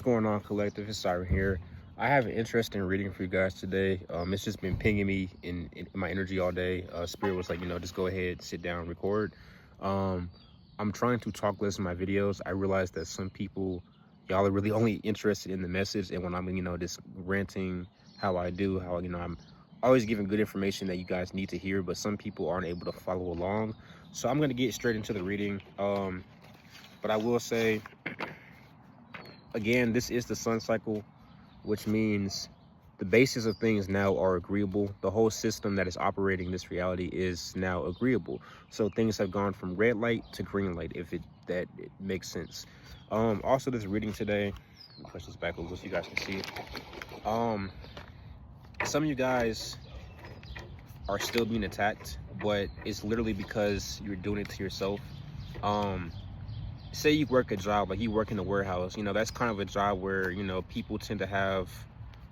What's going on, collective? It's Siren here. I have an interesting reading for you guys today. It's just been pinging me in my energy all day. Spirit was like, just go ahead, sit down, record. Um, I'm trying to talk less in my videos. I realize that some people, y'all are really only interested in the message, and when I'm, just ranting how I do, how I'm always giving good information that you guys need to hear, but some people aren't able to follow along. So I'm gonna get straight into the reading. But I will say, again, this is the sun cycle, which means the basis of things now are agreeable. The whole system that is operating this reality is now agreeable. So things have gone from red light to green light, if it makes sense. Also, this reading today, let me push this back a little so you guys can see it. Some of you guys are still being attacked, but it's literally because you're doing it to yourself. Say you work a job, like you work in a warehouse, that's kind of a job where, people tend to have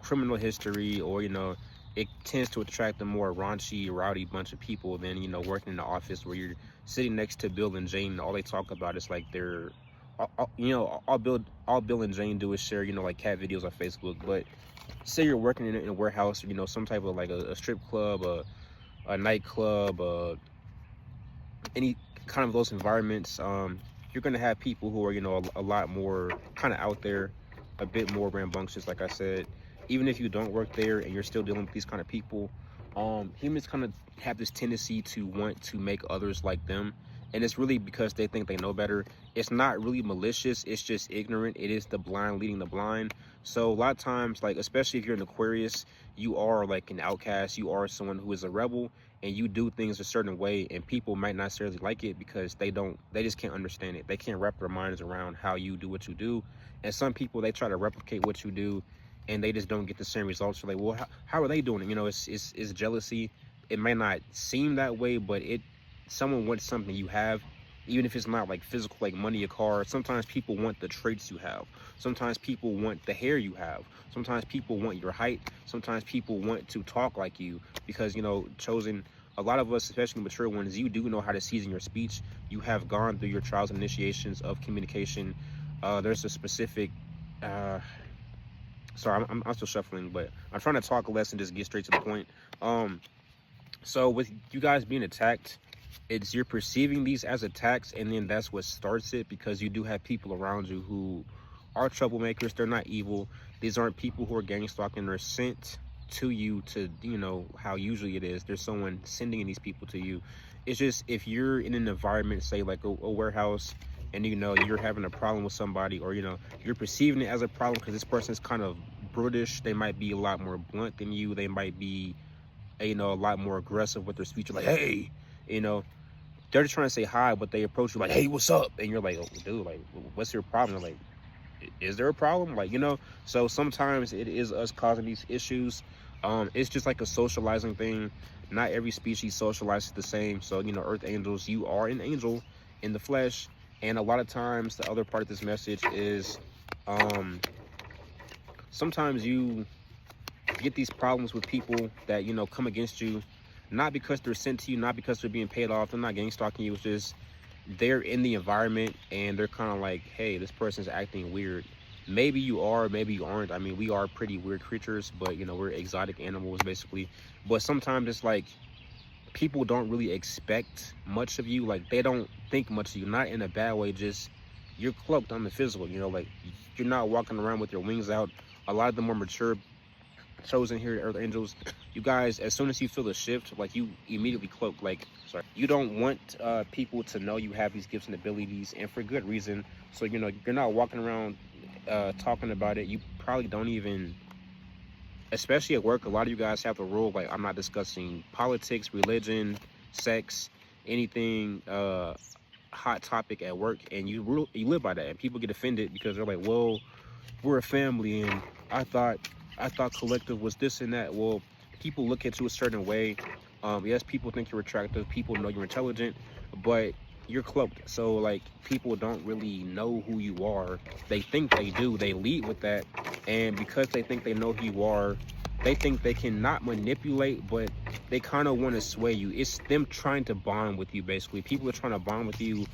criminal history, or, it tends to attract a more raunchy, rowdy bunch of people than, working in the office where you're sitting next to Bill and Jane, and all they talk about is like their, all Bill and Jane do is share, like cat videos on Facebook. But say you're working in a warehouse, some type of like a strip club, a nightclub, any kind of those environments. You're going to have people who are, a lot more kind of out there, a bit more rambunctious, like I said. Even if you don't work there and you're still dealing with these kind of people, humans kind of have this tendency to want to make others like them. And it's really because they think they know better. It's not really malicious. It's just ignorant. It is the blind leading the blind. So a lot of times, like, especially if you're an Aquarius, you are like an outcast. You are someone who is a rebel, and you do things a certain way, and people might not necessarily like it because they just can't understand it. They can't wrap their minds around how you do what you do. And some people, they try to replicate what you do, and they just don't get the same results. So like, well, how are they doing it? It's jealousy. It may not seem that way, but someone wants something you have, even if it's not like physical, like money, a car. Sometimes people want the traits you have. Sometimes people want the hair you have. Sometimes people want your height. Sometimes people want to talk like you, because chosen, a lot of us, especially mature ones, you do know how to season your speech. You have gone through your trials and initiations of communication. There's a specific sorry, I'm still shuffling, but I'm trying to talk less and just get straight to the point. So with you guys being attacked, it's you're perceiving these as attacks, and then that's what starts it, because you do have people around you who are troublemakers. They're not evil. These aren't people who are gang stalking. They're sent to you to, how usually it is. There's someone sending these people to you. It's just, if you're in an environment, say like a warehouse, and you're having a problem with somebody, or you're perceiving it as a problem because this person's kind of brutish. They might be a lot more blunt than you. They might be a lot more aggressive with their speech. You're like, hey, they're just trying to say hi, but they approach you like, hey, what's up? And you're like, oh, dude, like, what's your problem? They're like, is there a problem? Like, so sometimes it is us causing these issues. It's just like a socializing thing. Not every species socializes the same. So, earth angels, you are an angel in the flesh. And a lot of times the other part of this message is, sometimes you get these problems with people that, come against you, not because they're sent to you, not because they're being paid off. They're not gang stalking you. It's just they're in the environment, and they're kind of like, hey, this person's acting weird. Maybe you are, maybe you aren't. I mean, we are pretty weird creatures, but we're exotic animals basically. But sometimes it's like people don't really expect much of you. Like, they don't think much of you, not in a bad way, just you're cloaked on the physical, like you're not walking around with your wings out. A lot of the more mature chosen here, earth angels, you guys, as soon as you feel the shift, like, you immediately cloak. Like, sorry, you don't want people to know you have these gifts and abilities, and for good reason. So you're not walking around talking about it. You probably don't even, especially at work, a lot of you guys have the rule, like, I'm not discussing politics, religion, sex, anything hot topic at work. And you live by that, and people get offended because they're like, well, we're a family, and I thought collective was this and that. Well, people look at you a certain way. Yes, people think you're attractive. People know you're intelligent, but you're cloaked. So, like, people don't really know who you are. They think they do. They lead with that. And because they think they know who you are, they think they can not manipulate, but they kind of want to sway you. It's them trying to bond with you, basically. People are trying to bond with you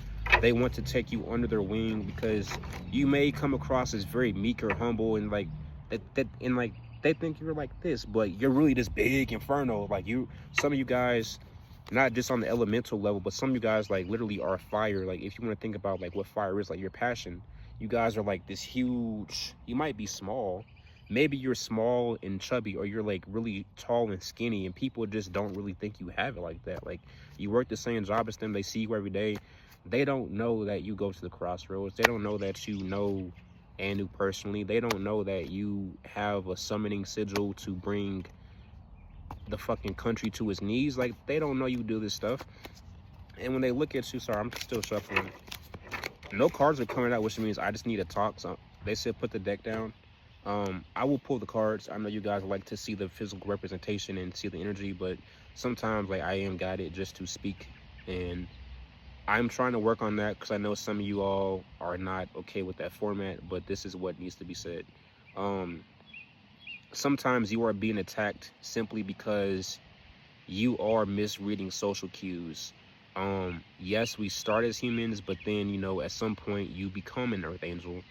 They want to take you under their wing because you may come across as very meek or humble, and like and they think you're like this, but you're really this big inferno. Like some of you guys, not just on the elemental level, but some of you guys like literally are fire. Like if you want to think about like what fire is, like your passion, you guys are like this huge. You might be small, maybe you're small and chubby, or you're like really tall and skinny, and people just don't really think you have it like that. Like you work the same job as them, they see you every day. They don't know that you go to the crossroads. They don't know that you know Anu personally. They don't know that you have a summoning sigil to bring the fucking country to its knees. Like they don't know you do this stuff. And when they look at you, sorry, I'm still shuffling. No cards are coming out, which means I just need to talk. So they said put the deck down. I will pull the cards. I know you guys like to see the physical representation and see the energy, but sometimes like I am guided just to speak, and I'm trying to work on that because I know some of you all are not okay with that format, but this is what needs to be said. Sometimes you are being attacked simply because you are misreading social cues. Yes, we start as humans, but then, you know, at some point you become an earth angel.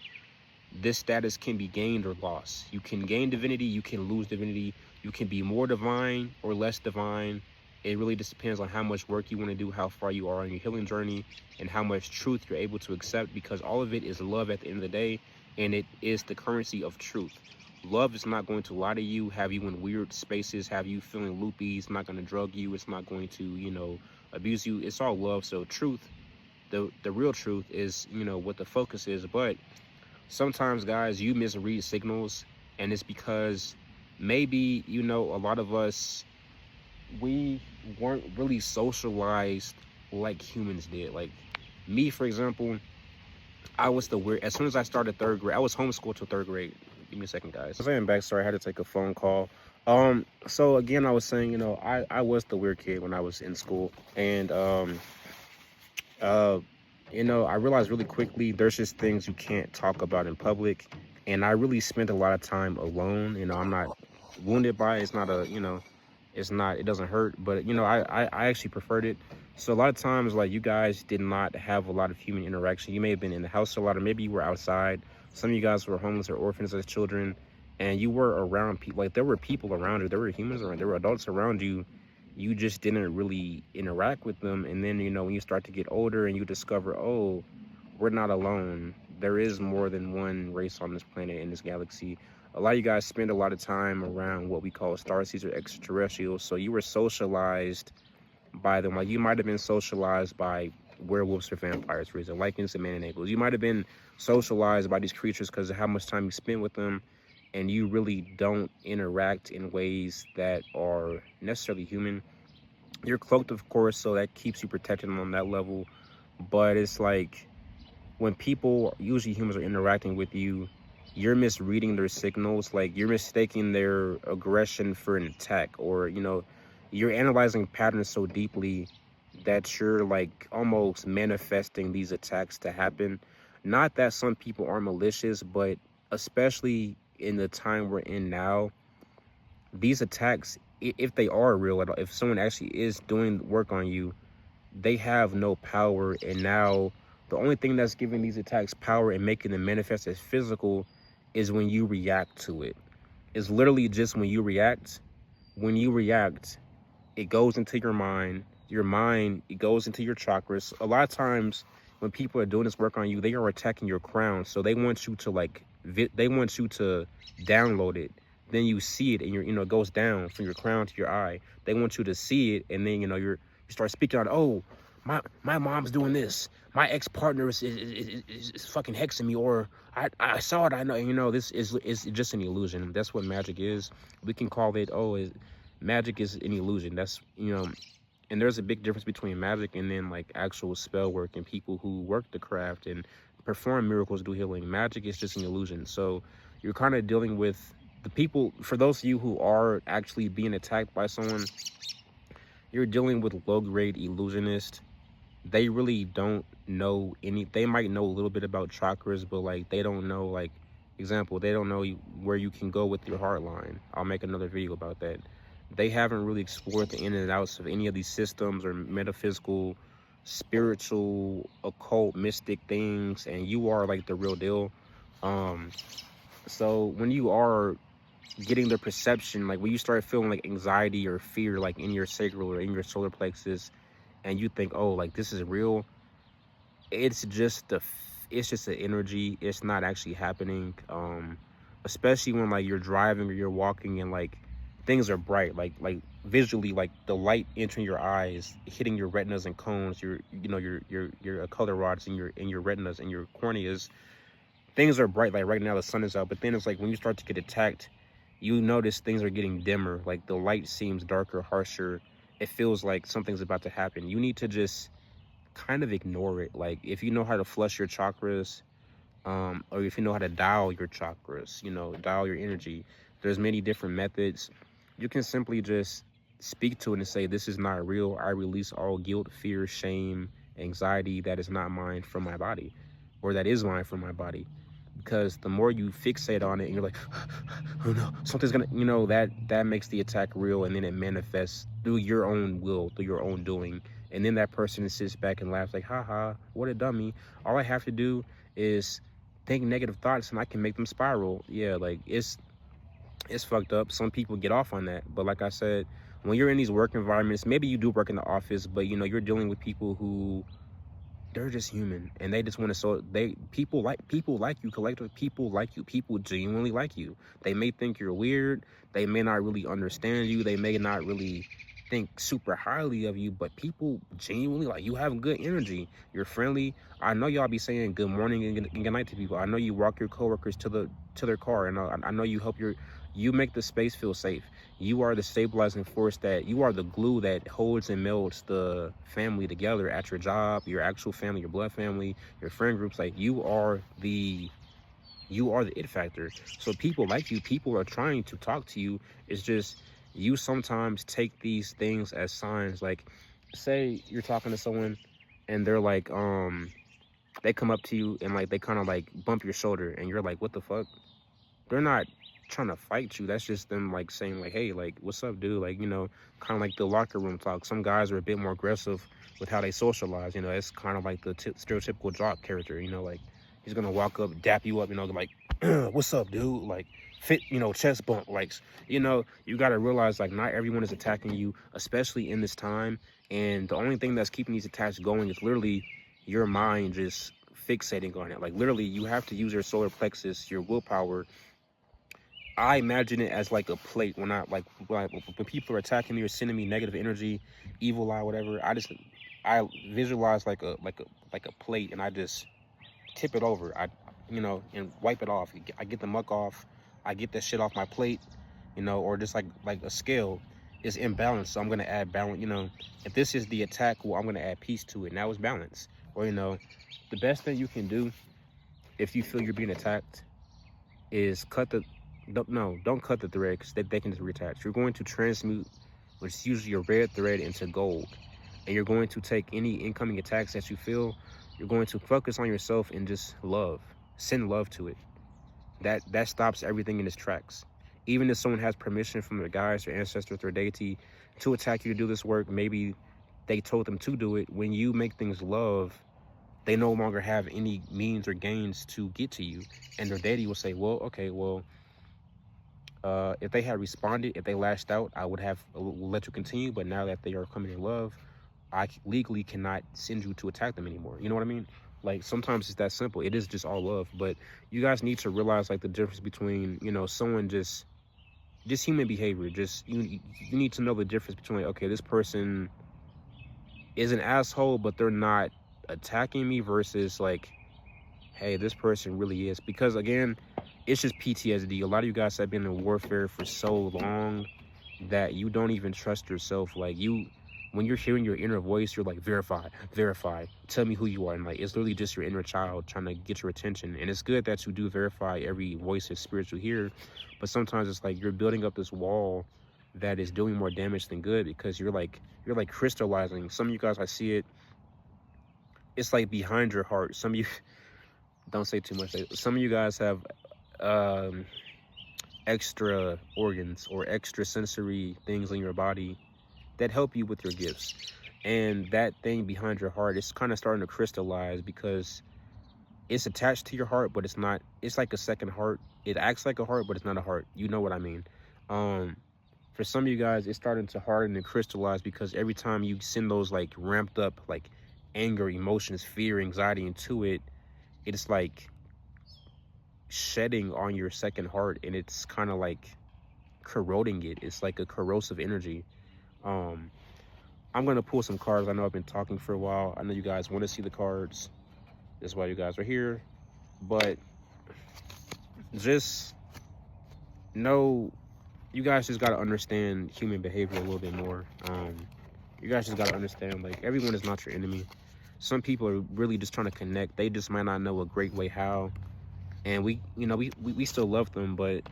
This status can be gained or lost. You can gain divinity, you can lose divinity, you can be more divine or less divine. It really just depends on how much work you want to do, how far you are on your healing journey, and how much truth you're able to accept, because all of it is love at the end of the day, and it is the currency of truth. Love is not going to lie to you, have you in weird spaces, have you feeling loopy. It's not going to drug you. It's not going to, you know, abuse you. It's all love. So truth, the real truth is, you know, what the focus is. But sometimes, guys, you misread signals, and it's because maybe, you know, a lot of us, we weren't really socialized like humans did. Like me, for example, I was the weird. As soon as I started third grade, I was homeschooled till third grade. Give me a second, guys. I am back. Sorry, I had to take a phone call. So again, I was saying, you know, I was the weird kid when I was in school, and you know, I realized really quickly there's just things you can't talk about in public, and I really spent a lot of time alone. You know, I'm not wounded by it. It's not a, you know, it's not, it doesn't hurt, but you know, I actually preferred it. So a lot of times, like, you guys did not have a lot of human interaction. You may have been in the house a lot, or maybe you were outside. Some of you guys were homeless or orphans as children, and you were around people. Like, there were people around you, there were humans around, there were adults around you. You just didn't really interact with them. And then, you know, when you start to get older and you discover, oh, we're not alone. There is more than one race on this planet, in this galaxy. A lot of you guys spend a lot of time around what we call starseeds or extraterrestrials. So you were socialized by them. Like, you might have been socialized by werewolves or vampires, for example, Lycans and man-enablers. You might have been socialized by these creatures because of how much time you spend with them, and you really don't interact in ways that are necessarily human. You're cloaked, of course, so that keeps you protected on that level. But it's like, when people, usually humans, are interacting with you, you're misreading their signals. Like, you're mistaking their aggression for an attack, or, you know, you're analyzing patterns so deeply that you're like almost manifesting these attacks to happen. Not that some people are malicious, but especially in the time we're in now, these attacks, if they are real at all, if someone actually is doing work on you, they have no power. And now the only thing that's giving these attacks power and making them manifest as physical is when you react to it. It's literally just when you react. When you react, it goes into your mind. Your mind, it goes into your chakras. A lot of times when people are doing this work on you, they are attacking your crown. So they want you to like, they want you to download it. Then you see it, and you know, it goes down from your crown to your eye. They want you to see it, and then, you know, you start speaking out. Oh, my mom's doing this. My ex-partner is fucking hexing me, or I saw it. I know, you know, this is just an illusion. That's what magic is. We can call it, magic is an illusion. That's, you know, and there's a big difference between magic and then like actual spell work and people who work the craft and perform miracles, do healing. Magic is just an illusion. So you're kind of dealing with the people. For those of you who are actually being attacked by someone, you're dealing with low-grade illusionists. They really don't know any. They might know a little bit about chakras, but like, they don't know, like, example, they don't know where you can go with your heart line. I'll make another video about that. They haven't really explored the in and outs of any of these systems or metaphysical spiritual, occult, mystic things, and you are like the real deal. Um, so when you are getting the perception, like when you start feeling like anxiety or fear, like in your sacral or in your solar plexus, and you think, oh, like this is real, it's just it's just an energy. It's not actually happening. Especially when like you're driving or you're walking and like things are bright, like visually, like the light entering your eyes, hitting your retinas and cones, your your color rods in your retinas and your corneas. Things are bright, like right now the sun is out, but then it's like when you start to get attacked, you notice things are getting dimmer, like the light seems darker, harsher. It feels like something's about to happen. You need to just kind of ignore it. Like if you know how to flush your chakras, or if you know how to dial your chakras, dial your energy, there's many different methods. You can simply just speak to it and say, this is not real. I release all guilt, fear, shame, anxiety that is not mine from my body, or that is mine from my body. Because the more you fixate on it and you're like, oh no, something's gonna, that makes the attack real, and then it manifests through your own will, through your own doing. And then that person sits back and laughs like, haha, what a dummy. All I have to do is think negative thoughts and I can make them spiral. Yeah, like it's fucked up. Some people get off on that, but like I said, when you're in these work environments, maybe you do work in the office, but you're dealing with people who, they're just human, and they just want to, so they people like you, collective people like you, people genuinely like you. They may think you're weird, they may not really understand you, they may not really think super highly of you, but people genuinely like you. Have good energy, you're friendly. I know y'all be saying good morning and good night to people. I know you walk your coworkers to their car, and I know you help you make the space feel safe. You are the stabilizing force, that you are the glue that holds and melds the family together at your job, your actual family, your blood family, your friend groups. Like you are the it factor. So people like you, people are trying to talk to you. It's just you sometimes take these things as signs. Like say you're talking to someone and they're like, they come up to you and like they kind of like bump your shoulder and you're like, what the fuck? They're not trying to fight you. That's just them like saying like, hey, like what's up, dude? Like, kind of like the locker room talk. Some guys are a bit more aggressive with how they socialize. It's kind of like the stereotypical jock character. Like he's gonna walk up, dap you up, like what's up, dude? Like fit, chest bump. Like, you gotta realize like not everyone is attacking you, especially in this time. And the only thing that's keeping these attacks going is literally your mind just fixating on it. Like literally you have to use your solar plexus, your willpower. I imagine it as like a plate. When people are attacking me or sending me negative energy, evil eye, whatever, I visualize like a plate, and I just tip it over. And wipe it off. I get the muck off. I get that shit off my plate, or just like a scale is imbalanced. So I'm gonna add balance. If this is the attack, well, I'm gonna add peace to it. Now it's balance. Or the best thing you can do if you feel you're being attacked is don't cut the thread, because they can just reattach. You're going to transmute, which is usually a red thread, into gold, and you're going to take any incoming attacks that you feel. You're going to focus on yourself and just send love to it. That stops everything in its tracks. Even if someone has permission from their guides, their ancestors, their deity to attack you to do this work, maybe they told them to do it. When you make things love, they no longer have any means or gains to get to you, and their deity will say, well, okay, well, if they had responded, if they lashed out, I would have let you continue. But now that they are coming in love, I legally cannot send you to attack them anymore. You know what I mean? Like sometimes it's that simple. It is just all love. But you guys need to realize like the difference between someone just human behavior. Just you need to know the difference between like, okay, this person is an asshole, but they're not attacking me, versus like, hey, this person really is. Because again, it's just PTSD. A lot of you guys have been in warfare for so long that you don't even trust yourself. Like when you're hearing your inner voice, you're like, verify, tell me who you are. And like, it's literally just your inner child trying to get your attention. And it's good that you do verify every voice of spirit you hear, but sometimes it's like you're building up this wall that is doing more damage than good, because you're like crystallizing. Some of you guys, I see it, it's like behind your heart. Some of you, don't say too much. Some of you guys have extra organs or extra sensory things in your body that help you with your gifts. And that thing behind your heart, it's kind of starting to crystallize because it's attached to your heart, but it's not. It's like a second heart. It acts like a heart, but it's not a heart. You know what I mean? Um, for some of you guys, it's starting to harden and crystallize because every time you send those like ramped up like anger, emotions, fear, anxiety into it, it's like shedding on your second heart, and it's kind of like corroding it. It's like a corrosive energy. Um, I'm gonna pull some cards. I know I've been talking for a while. I know you guys want to see the cards. That's why you guys are here. But just know, you guys just gotta understand human behavior a little bit more. You guys just gotta understand, like, everyone is not your enemy. Some people are really just trying to connect. They just might not know a great way how. And we still love them, but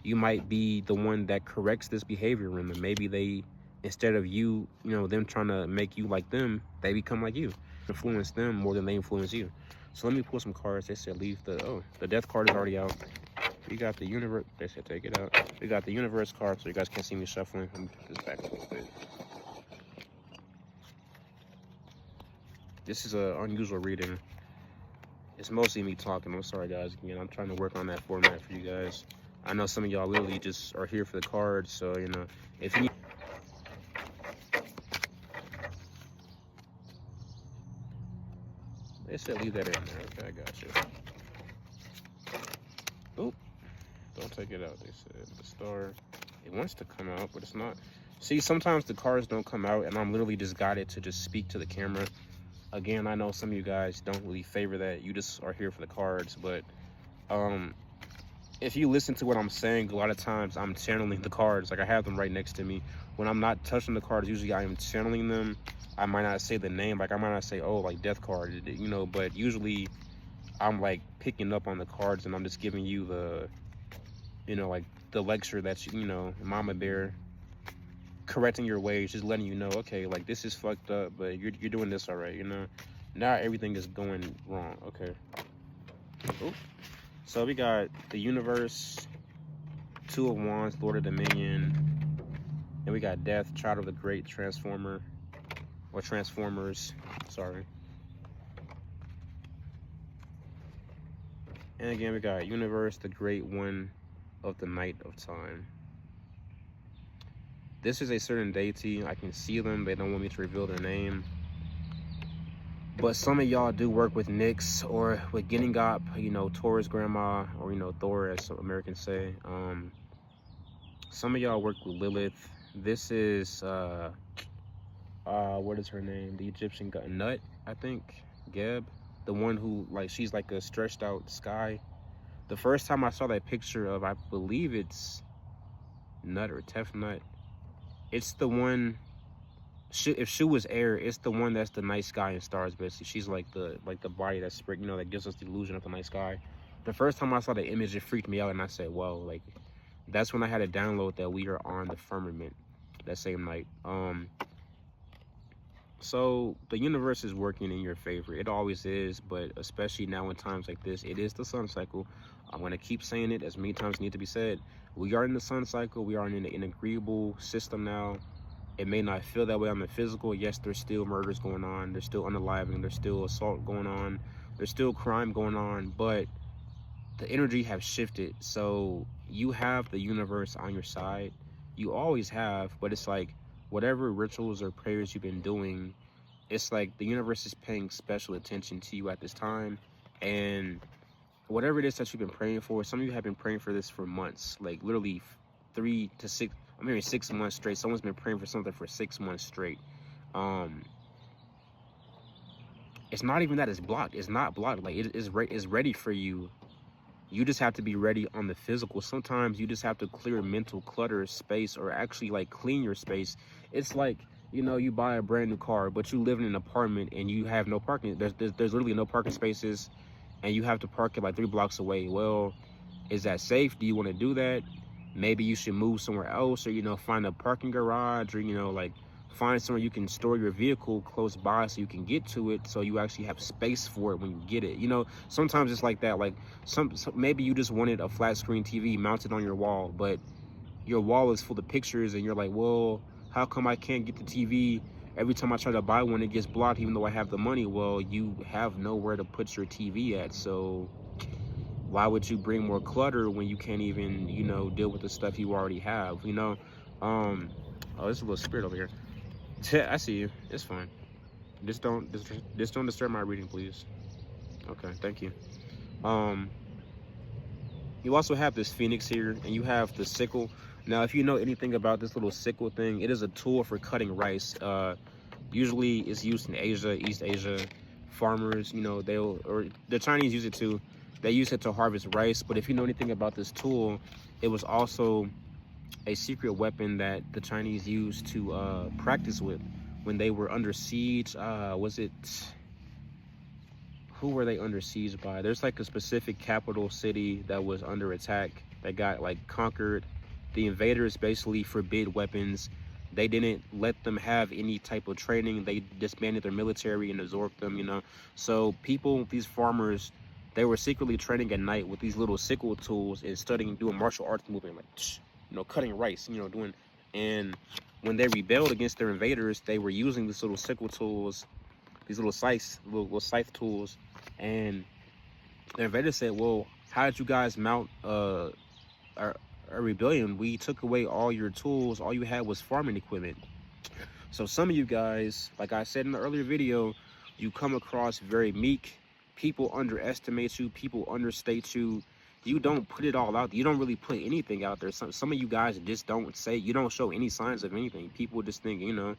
you might be the one that corrects this behavior in them. Maybe they, instead of them trying to make you like them, they become like you. Influence them more than they influence you. So let me pull some cards. They said leave the death card is already out. We got the universe. They said take it out. We got the universe card, so you guys can't see me shuffling. Let me put this back a little bit. This is an unusual reading. It's mostly me talking. I'm sorry, guys. Again, I'm trying to work on that format for you guys. I know some of y'all literally just are here for the cards, so if you need. They said leave that in there. Okay, I got you. Oop. Don't take it out. They said the star. It wants to come out, but it's not. See, sometimes the cards don't come out, and I'm literally just guided to just speak to the camera. Again, I know some of you guys don't really favor that. You just are here for the cards, but if you listen to what I'm saying, a lot of times I'm channeling the cards. Like, I have them right next to me. When I'm not touching the cards, usually I am channeling them. I might not say the name. Like, I might not say, oh, like death card, but usually I'm like picking up on the cards, and I'm just giving you the, like the lecture that's, Mama Bear, correcting your ways, just letting you know, okay, like this is fucked up, but you're doing this all right, Not everything is going wrong, okay. Ooh. So we got the universe, Two of Wands, Lord of Dominion, and we got Death, Child of the Great Transformer, or Transformers, sorry. And again, we got Universe, the Great One of the Night of Time. This is a certain deity. I can see them. They don't want me to reveal their name. But some of y'all do work with Nyx or with Ginningop, Taurus grandma, or, Thor, as some Americans say. Some of y'all work with Lilith. This is, what is her name? The Egyptian Nut, I think. Geb. The one who, like, she's like a stretched out sky. The first time I saw that picture of, I believe it's Nut or Tefnut. It's the one, if Shu was air, it's the one that's the night sky and stars, basically. She's like the body that's spread, that gives us the illusion of the night sky. The first time I saw the image, it freaked me out, and I said, whoa, like, that's when I had to download that we are on the firmament that same night. So the universe is working in your favor. It always is, but especially now in times like this, it is the sun cycle. I'm going to keep saying it as many times as need to be said. We are in the sun cycle. We are in an agreeable system now. It may not feel that way on the physical. Yes, there's still murders going on. There's still unaliving. There's still assault going on. There's still crime going on. But the energy has shifted. So you have the universe on your side. You always have. But it's like whatever rituals or prayers you've been doing, it's like the universe is paying special attention to you at this time. And whatever it is that you've been praying for, some of you have been praying for this for months, like literally 3 to 6, I mean 6 months straight. Someone's been praying for something for 6 months straight. It's not even that it's blocked. It's not blocked. Like, it is ready for you. You just have to be ready on the physical. Sometimes you just have to clear mental clutter, space, or actually like clean your space. It's like, you buy a brand new car, but you live in an apartment and you have no parking. There's literally no parking spaces, and you have to park it like 3 blocks away. Well, is that safe? Do you want to do that? Maybe you should move somewhere else, or find a parking garage, or like find somewhere you can store your vehicle close by so you can get to it, so you actually have space for it when you get it. Sometimes it's like that. Like maybe you just wanted a flat screen TV mounted on your wall, but your wall is full of pictures, and you're like, well, how come I can't get the TV Every time I try to buy one, it gets blocked even though I have the money. Well, you have nowhere to put your TV at, so why would you bring more clutter when you can't even, you know, deal with the stuff you already have, you know? Oh, there's a little spirit over here. I see you. It's fine. Just don't disturb my reading, please. Okay, thank you. Um, you also have this phoenix here, and you have the sickle. Now, if you know anything about this little sickle thing, it is a tool for cutting rice. Usually, it's used in Asia, East Asia. Farmers, you know, or the Chinese use it too. They use it to harvest rice. But if you know anything about this tool, it was also a secret weapon that the Chinese used to practice with when they were under siege. Was it, who were they under siege by? There's like a specific capital city that was under attack that got like conquered. The invaders basically forbid weapons. They didn't let them have any type of training. They disbanded their military and absorbed them, you know. So people, these farmers, they were secretly training at night with these little sickle tools and studying, doing martial arts movement, like, you know, cutting rice, you know, doing. And when they rebelled against their invaders, they were using these little sickle tools, these little scythe tools. And the invaders said, well, how did you guys mount a rebellion? We took away all your tools. All you had was farming equipment. So some of you guys, like I said in the earlier video, you come across very meek. People underestimate you. People understate you. You don't put it all out. You don't really put anything out there. Some of you guys just don't say, you don't show any signs of anything. People just think, you know,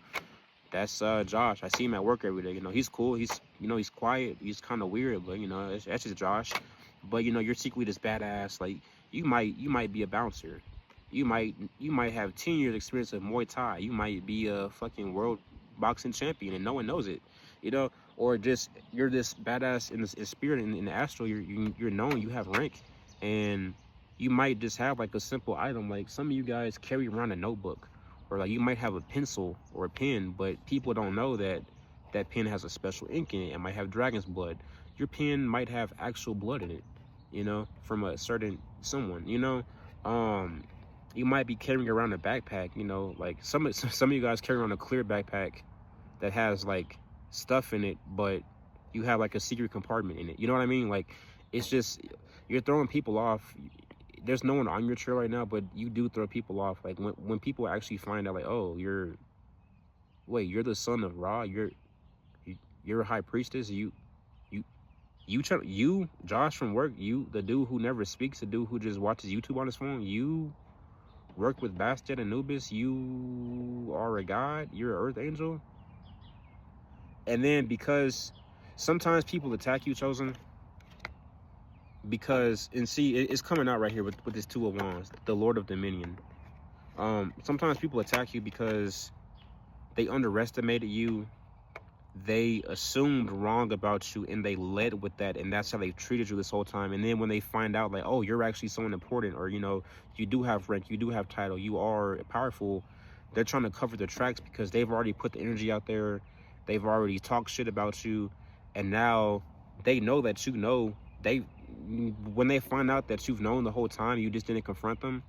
that's Josh. I see him at work every day. You know, he's cool. He's, you know, he's quiet. He's kind of weird, but you know, that's just Josh. But you know, you're secretly this badass. Like you might be a bouncer. You might have 10 years experience of Muay Thai. You might be a fucking world boxing champion and no one knows it. You know, or just you're this badass in spirit in the astral. You're known. You have rank, and you might just have like a simple item. Like some of you guys carry around a notebook. Or like you might have a pencil or a pen, but people don't know that that pen has a special ink in it. It might have dragon's blood. Your pen might have actual blood in it, you know, from a certain someone, you know. You might be carrying around a backpack, you know, like some of you guys carry around a clear backpack that has like stuff in it, but you have like a secret compartment in it. You know what I mean? Like it's just, you're throwing people off. There's no one on your trail right now, but you do throw people off. Like when people actually find out, like, oh, you're the son of Ra, you're a high priestess. You Josh from work, you the dude who never speaks, the dude who just watches YouTube on his phone. You work with Bastet Anubis. You are a god. You're an earth angel. And then because sometimes people attack you, Chosen. Because, and see, it's coming out right here with this Two of Wands, the Lord of Dominion. Sometimes people attack you because they underestimated you, they assumed wrong about you, and they led with that, and that's how they treated you this whole time. And then when they find out, like, oh, you're actually someone important, or, you know, you do have rank, you do have title, you are powerful, they're trying to cover their tracks because they've already put the energy out there, they've already talked shit about you, and now they know that you know. When they find out that you've known the whole time, you just didn't confront them,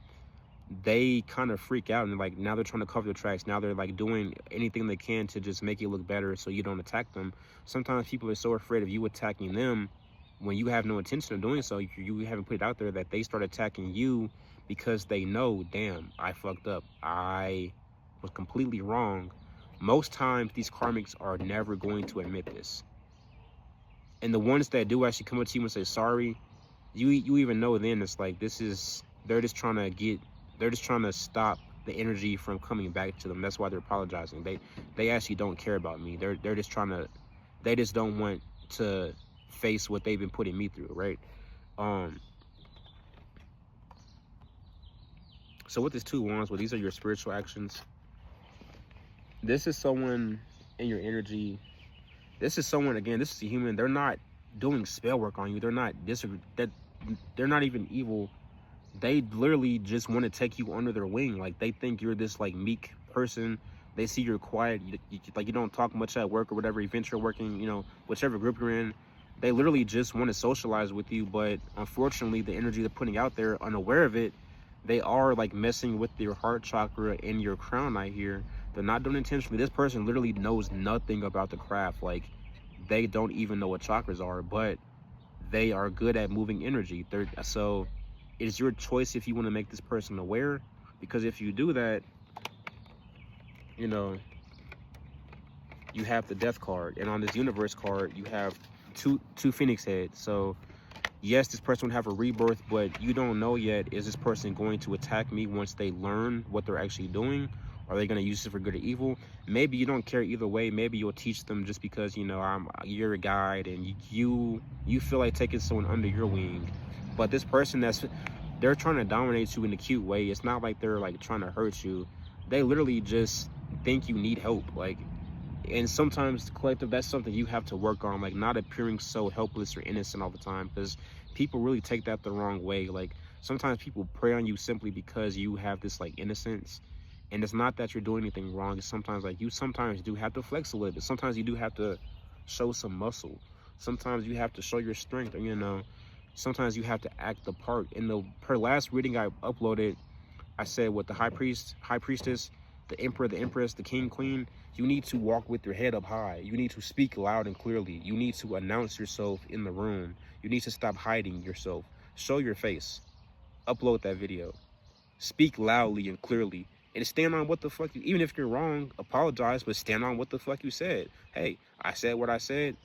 they kind of freak out, and like now they're trying to cover the tracks. Now they're like doing anything they can to just make it look better so you don't attack them. Sometimes people are so afraid of you attacking them when you have no intention of doing so. You haven't put it out there, that they start attacking you because they know, damn, I fucked up, I was completely wrong. Most times these karmics are never going to admit this. And the ones that do actually come up to you and say sorry, you even know then it's like, this is, they're just trying to stop the energy from coming back to them. That's why they're apologizing. They actually don't care about me. They're just trying to, they just don't want to face what they've been putting me through, right? So with this Two Wands, well, these are your spiritual actions. This is someone in your energy. This is someone, again, this is a human. They're not doing spell work on you. They're not they're not even evil. They literally just want to take you under their wing. Like they think you're this like meek person. They see you're quiet, like you don't talk much at work or whatever event you're working, you know, whichever group you're in. They literally just want to socialize with you, but unfortunately the energy they're putting out there, unaware of it, they are like messing with your heart chakra and your crown eye here. They're not doing it intentionally. This person literally knows nothing about the craft. Like, they don't even know what chakras are, but they are good at moving energy. So it's your choice if you want to make this person aware, because if you do that, you know, you have the death card, and on this universe card you have two phoenix heads. So yes, this person would have a rebirth, but you don't know yet, is this person going to attack me once they learn what they're actually doing? Are they going to use it for good or evil? Maybe you don't care either way. Maybe you'll teach them just because, you know, you're a guide, and you feel like taking someone under your wing. But this person, they're trying to dominate you in a cute way. It's not like they're like trying to hurt you. They literally just think you need help. Like, and sometimes, collective, that's something you have to work on, like not appearing so helpless or innocent all the time, because people really take that the wrong way. Like, sometimes people prey on you simply because you have this like innocence, and it's not that you're doing anything wrong. It's sometimes like you sometimes do have to flex a little bit. Sometimes you do have to show some muscle. Sometimes you have to show your strength, or, you know, sometimes you have to act the part. In the per last reading I uploaded, I said with the high priestess, the emperor, the empress, the king, queen, you need to walk with your head up high. You need to speak loud and clearly. You need to announce yourself in the room. You need to stop hiding yourself. Show your face. Upload that video. Speak loudly and clearly. And stand on what the fuck you, even if you're wrong, apologize, but stand on what the fuck you said. Hey, I said what I said.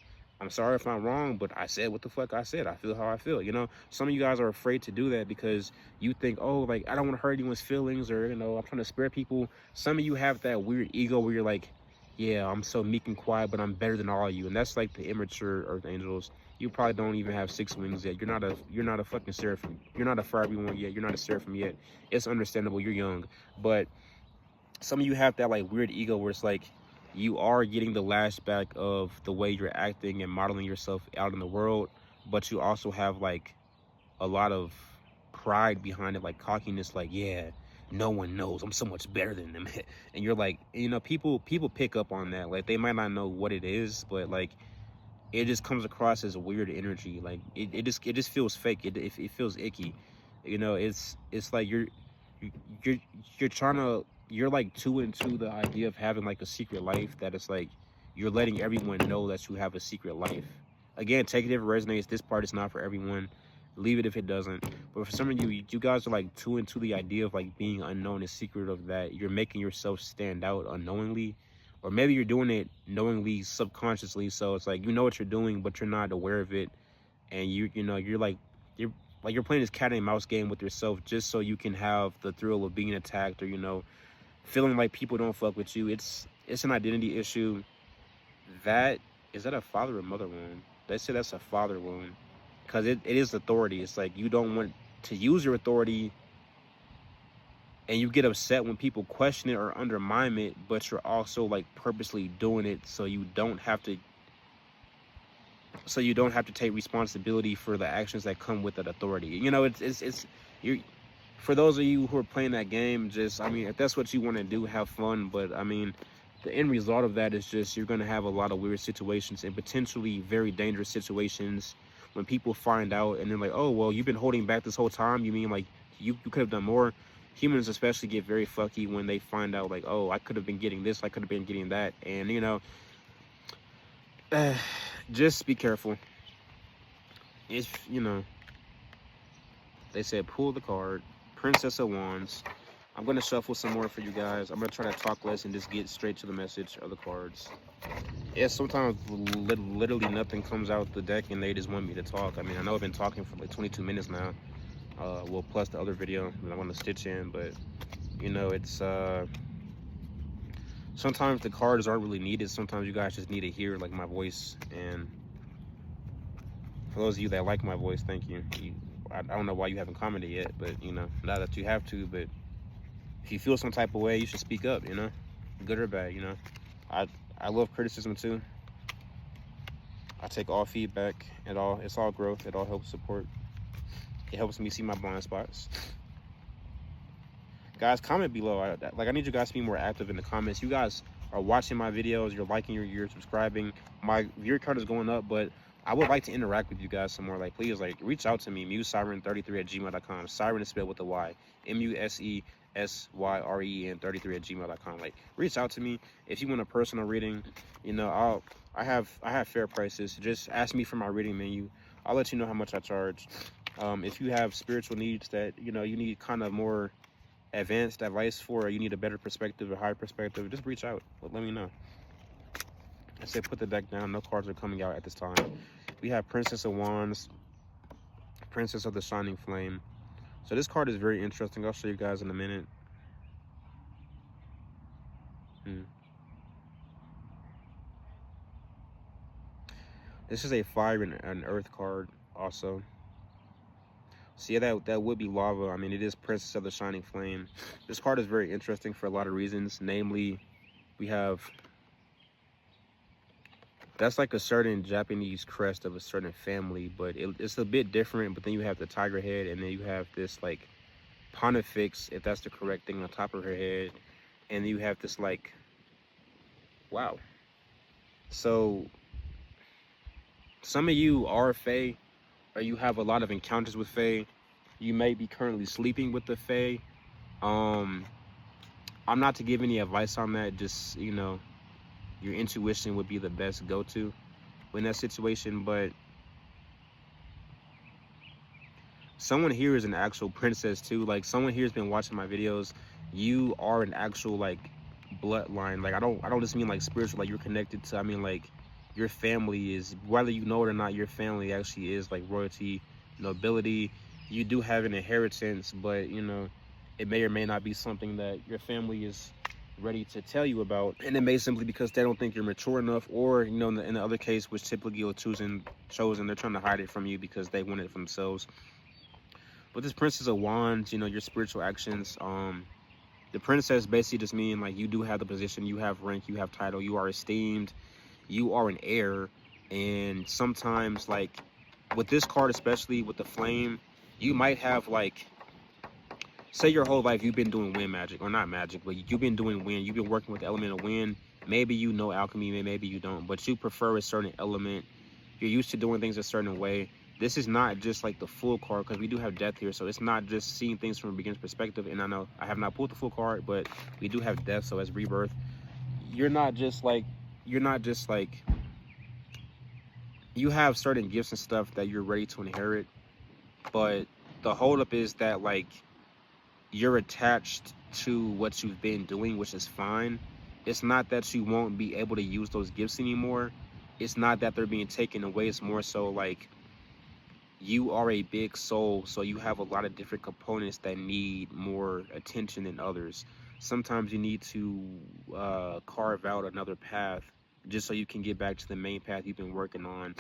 I'm sorry if I'm wrong, but I said what the fuck I said. I feel how I feel. You know, some of you guys are afraid to do that because you think, oh, like, I don't want to hurt anyone's feelings, or, you know, I'm trying to spare people. Some of you have that weird ego where you're like, yeah, I'm so meek and quiet, but I'm better than all of you. And that's like the immature earth angels. You probably don't even have 6 wings yet. You're not a fucking seraphim. You're not a fire everyone yet. You're not a seraphim yet. It's understandable. You're young. But some of you have that like weird ego where it's like you are getting the lashback of the way you're acting and modeling yourself out in the world, but you also have like a lot of pride behind it, like cockiness, like, yeah, no one knows, I'm so much better than them. And you're like, you know, people pick up on that. Like, they might not know what it is, but like it just comes across as a weird energy. Like it just feels fake. It feels icky. You know, it's like you're trying to, you're like too into the idea of having like a secret life, that it's like you're letting everyone know that you have a secret life. Again, take it if it resonates. This part is not for everyone. Leave it if it doesn't. But for some of you, you guys are like too into the idea of like being unknown and secret, of that you're making yourself stand out unknowingly, or maybe you're doing it knowingly, subconsciously. So it's like, you know what you're doing, but you're not aware of it, and you know, you're like you're playing this cat and mouse game with yourself just so you can have the thrill of being attacked, or, you know, feeling like people don't fuck with you. It's an identity issue. That is that a father or mother wound? They say that's a father wound, because it is authority. It's like you don't want to use your authority, and you get upset when people question it or undermine it, but you're also like purposely doing it so you don't have to take responsibility for the actions that come with that authority. You know, it's you. For those of you who are playing that game, just, I mean, if that's what you want to do, have fun. But I mean, the end result of that is just you're going to have a lot of weird situations, and potentially very dangerous situations, when people find out and they're like, oh, well, you've been holding back this whole time. You mean like you could have done more? Humans especially get very fucky when they find out like, oh, I could have been getting this, I could have been getting that. And, you know, just be careful. If, you know, they said pull the card, Princess of Wands. I'm going to shuffle some more for you guys. I'm going to try to talk less and just get straight to the message of the cards. Yeah, sometimes literally nothing comes out the deck and they just want me to talk. I mean, I know I've been talking for like 22 minutes now. Well, plus the other video that I want to stitch in. But, you know, it's... sometimes the cards aren't really needed. Sometimes you guys just need to hear like my voice. And for those of you that like my voice, thank you. I don't know why you haven't commented yet, but, you know, now that you have to. But if you feel some type of way, you should speak up, you know, good or bad. You know, I love criticism too. I take all feedback. It's all growth. It all helps support. It helps me see my blind spots. Guys, comment below. I need you guys to be more active in the comments. You guys are watching my videos, you're liking, you're subscribing. My viewer count is going up, but I would like to interact with you guys some more. Like, please, like, reach out to me, musyren33@gmail.com. Siren is spelled with a Y. MUSESYREN33@gmail.com. Like, reach out to me if you want a personal reading. You know, I have fair prices. Just ask me for my reading menu. I'll let you know how much I charge. If you have spiritual needs that, you know, you need kind of more advanced advice for, or you need a better perspective, a higher perspective, just reach out. Let me know. I said put the deck down. No cards are coming out at this time. We have Princess of Wands, Princess of the Shining Flame. So this card is very interesting. I'll show you guys in a minute. This is a fire and an earth card also. So yeah, that would be lava. I mean, it is Princess of the Shining Flame. This card is very interesting for a lot of reasons. Namely, we have, that's like a certain Japanese crest of a certain family, but it's a bit different. But then you have the tiger head, and then you have this like pontifex, if that's the correct thing, on top of her head. And you have this like, wow. So some of you are Fae, or you have a lot of encounters with Fae. You may be currently sleeping with the Fae. I'm not to give any advice on that. Just, you know, your intuition would be the best go-to in that situation. But someone here is an actual princess too. Like, someone here has been watching my videos. You are an actual like bloodline. Like, I don't just mean like spiritual, like you're connected to, I mean like your family is, whether you know it or not, your family actually is like royalty, nobility. You do have an inheritance, but you know, it may or may not be something that your family is ready to tell you about, and it may simply because they don't think you're mature enough, or you know, in the other case, which typically you're chosen, they're trying to hide it from you because they want it for themselves. But this Princess of Wands, you know, your spiritual actions, the princess basically just mean like you do have the position, you have rank, you have title, you are esteemed, you are an heir. And sometimes, like with this card, especially with the flame, you might have like, say your whole life you've been doing wind magic, or not magic, but you've been doing wind, you've been working with the element of wind. Maybe you know alchemy, maybe you don't, but you prefer a certain element. You're used to doing things a certain way. This is not just like the full card, because we do have death here, so it's not just seeing things from a beginner's perspective. And I know I have not pulled the full card, but we do have death, so as rebirth, you're not just like you have certain gifts and stuff that you're ready to inherit. But the holdup is that like you're attached to what you've been doing, which is fine. It's not that you won't be able to use those gifts anymore. It's not that they're being taken away. It's more so like you are a big soul, so you have a lot of different components that need more attention than others. Sometimes you need to carve out another path just so you can get back to the main path you've been working on.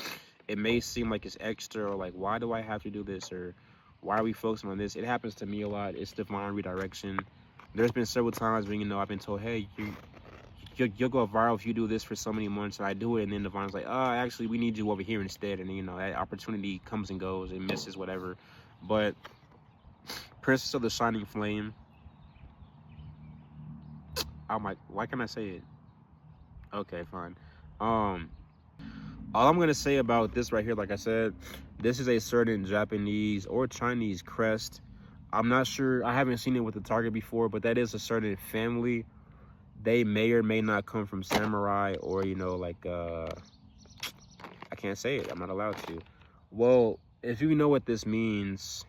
It may seem like it's extra, or like, why do I have to do this, or why are we focusing on this? It happens to me a lot. It's divine redirection. There's been several times when, you know, I've been told, hey, you'll go viral if you do this for so many months, and I do it, and then divine's like, oh, actually we need you over here instead. And you know, that opportunity comes and goes, it misses, whatever. But Princess of the Shining Flame, I'm like, why can't I say it? Okay, fine. All I'm gonna say about this right here, like I said, this is a certain Japanese or Chinese crest. I'm not sure, I haven't seen it with the target before, but that is a certain family. They may or may not come from samurai, or, you know, like, I can't say it. I'm not allowed to. Well, if you know what this means,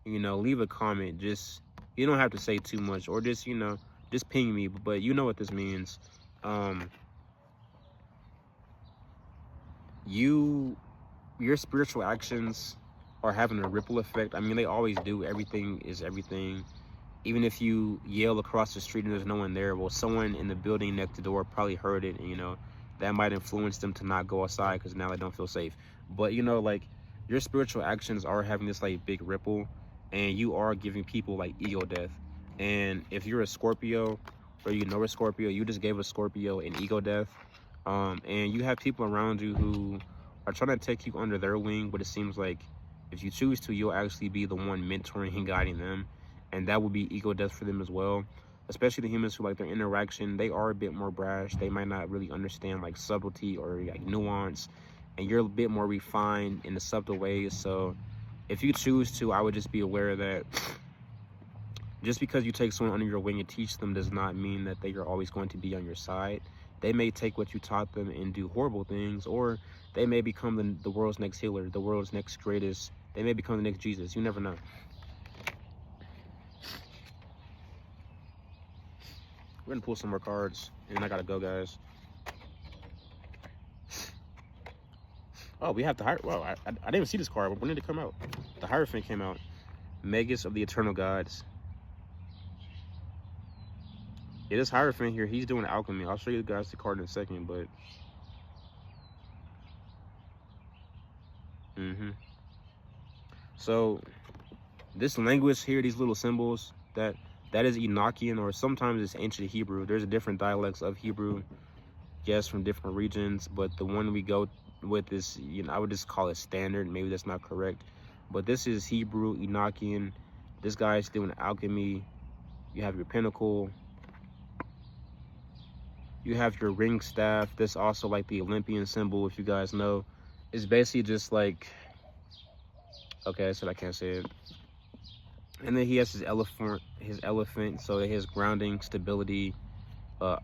you know, leave a comment. Just, you don't have to say too much, or just, you know, just ping me. But you know what this means. Your spiritual actions are having a ripple effect. I mean, they always do. Everything is everything. Even if you yell across the street and there's no one there, well, someone in the building next door probably heard it, and, you know, that might influence them to not go outside because now they don't feel safe. But, you know, like, your spiritual actions are having this, like, big ripple, and you are giving people, like, ego death. And if you're a Scorpio, or you know a Scorpio, you just gave a Scorpio an ego death. And you have people around you who are trying to take you under their wing, but it seems like if you choose to, you'll actually be the one mentoring and guiding them. And that would be ego death for them as well. Especially the humans who like their interaction, they are a bit more brash. They might not really understand like subtlety or like nuance. and you're a bit more refined in the subtle ways. So if you choose to, I would just be aware that just because you take someone under your wing and teach them does not mean that they are always going to be on your side. They may take what you taught them and do horrible things, or they may become the world's next healer, the world's next greatest. They may become the next Jesus. You never know. We're gonna pull some more cards, and I gotta go, guys. Oh, we have the Hierophant. Well, I didn't even see this card. When did it come out? The Hierophant came out. Magus of the Eternal Gods. It is Hierophant here. He's doing alchemy. I'll show you guys the card in a second, but so this language here, these little symbols, that is Enochian, or sometimes it's ancient Hebrew. There's different dialects of Hebrew, yes, from different regions, but the one we go with is, I would just call it standard. Maybe that's not correct, but this is Hebrew Enochian. This guy's doing alchemy. You have your pinnacle. You have your ring staff. This also like the Olympian symbol, if you guys know. It's basically just like, okay, I said I can't say it. And then he has his elephant, so it has grounding, stability,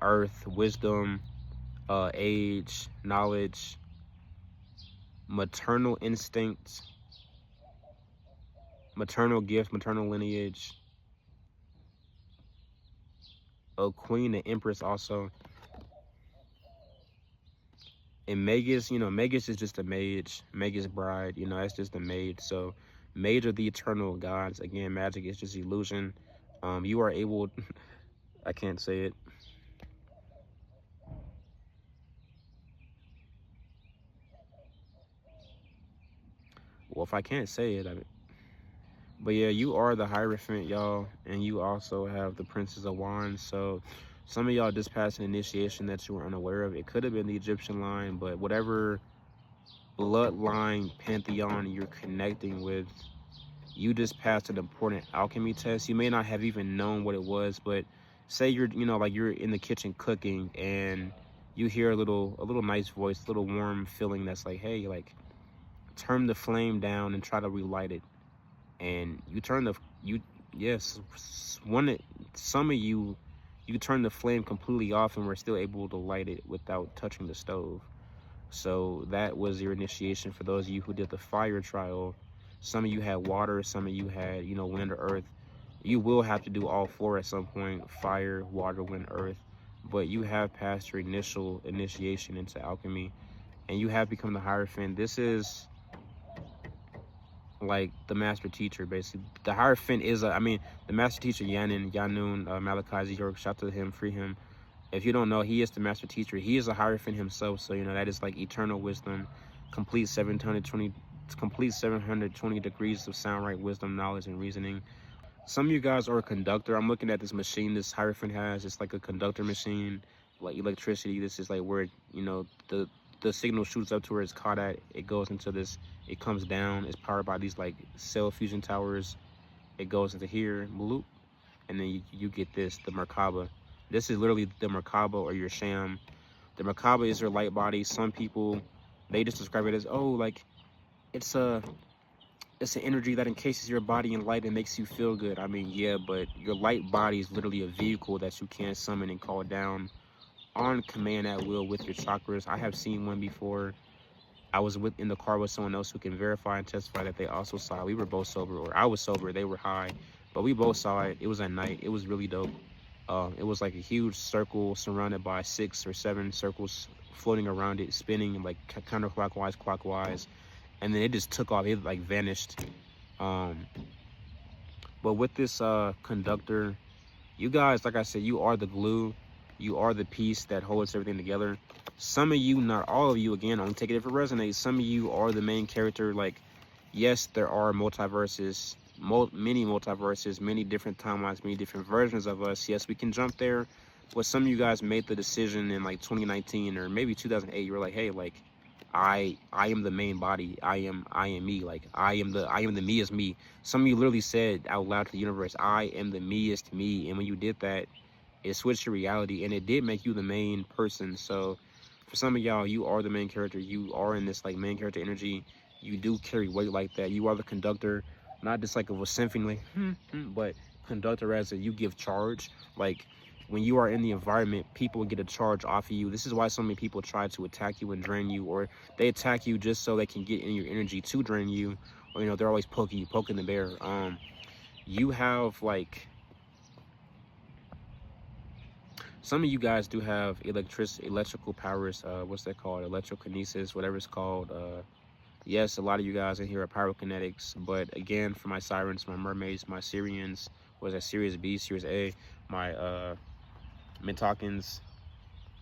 earth, wisdom, age, knowledge, maternal instincts, maternal gift, maternal lineage, a queen, an empress also. And Magus, Magus is just a mage, Magus bride, that's just a maid. So mage are the eternal gods. Again, magic is just illusion. You are able, I can't say it. Well, if I can't say it, but yeah, you are the Hierophant, y'all, and you also have the Princess of Wands. So some of y'all just passed an initiation that you were unaware of. It could have been the Egyptian line, but whatever bloodline pantheon you're connecting with, you just passed an important alchemy test. You may not have even known what it was, but say you're, like you're in the kitchen cooking and you hear a little nice voice, a little warm feeling that's like, hey, like, turn the flame down and try to relight it. And you turn some of you turn the flame completely off and were still able to light it without touching the stove. So that was your initiation for those of you who did the fire trial. Some of you had water, some of you had, wind or earth. You will have to do all four at some point: fire, water, wind, earth. But you have passed your initial initiation into alchemy, and you have become the Hierophant. This is like the master teacher, basically. The Hierophant is the master teacher, Yanun, Malachi York, shout to him, free him. If you don't know, he is the master teacher. He is a Hierophant himself. So that is like eternal wisdom, complete 720 degrees of sound right wisdom, knowledge, and reasoning. Some of you guys are a conductor. I'm looking at this machine this Hierophant has. It's like a conductor machine, like electricity. This is like where the signal shoots up to where it's caught at. It goes into this, it comes down. It's powered by these like cell fusion towers. It goes into here, bloop, and then you get this, the Merkaba. This is literally the Merkaba, or your sham. The Merkaba is your light body. Some people, they just describe it as, oh, like it's an energy that encases your body in light and makes you feel good. I mean, yeah, but your light body is literally a vehicle that you can summon and call down on command at will with your chakras. I have seen one before. I was in the car with someone else who can verify and testify that they also saw it. We were both sober, or I was sober, they were high, but we both saw it. It was at night. It was really dope. It was like a huge circle surrounded by 6 or 7 circles floating around it, spinning like counterclockwise, clockwise, and then it just took off. It like vanished. But with this conductor, you guys, like I said, you are the glue. You are the piece that holds everything together. Some of you, not all of you, again, only take it if it resonates. Some of you are the main character. Like, yes, there are multiverses, many multiverses, many different timelines, many different versions of us. Yes, we can jump there. But some of you guys made the decision in like 2019 or maybe 2008. You were like, hey, like, I am the main body. I am me. Like, I am the me is me. Some of you literally said out loud to the universe, I am the meest me. And when you did that, it switched your reality, and it did make you the main person. So For some of y'all, you are the main character. You are in this like main character energy. You do carry weight like that. You are the conductor, not just like of a symphony, like, but conductor as a you give charge. Like when you are in the environment, people get a charge off of you. This is why so many people try to attack you and drain you, or they attack you just so they can get in your energy to drain you, or they're always poking the bear. You have like some of you guys do have electrical powers. What's that called? Electrokinesis, whatever it's called. Yes, a lot of you guys in here are pyrokinetics, but again, for my sirens, my mermaids, my Syrians, was that Sirius B, Sirius A, my Mintakins,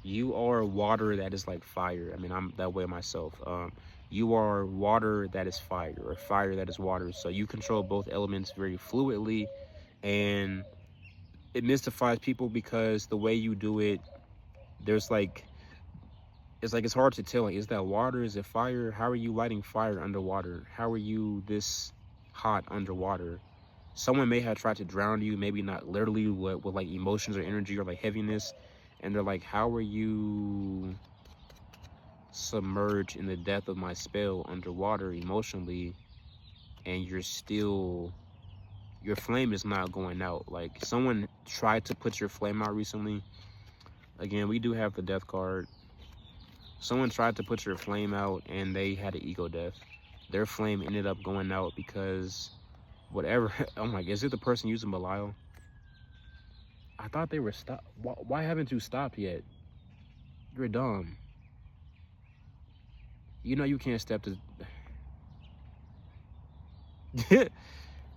you are water that is like fire. I mean, I'm that way myself. You are water that is fire, or fire that is water. So you control both elements very fluidly, and it mystifies people because the way you do it, there's like, it's hard to tell. Like, is that water? Is it fire? How are you lighting fire underwater? How are you this hot underwater? Someone may have tried to drown you, maybe not literally with like emotions or energy or like heaviness, and they're like, how are you submerged in the depth of my spell underwater emotionally, and you're still, your flame is not going out? Like, someone tried to put your flame out recently. Again, we do have the death card. Someone tried to put your flame out and they had an ego death. Their flame ended up going out because whatever. Oh my god, is it the person using Belial? I thought they were stopped. Why haven't you stopped yet? You're dumb. You know you can't step to...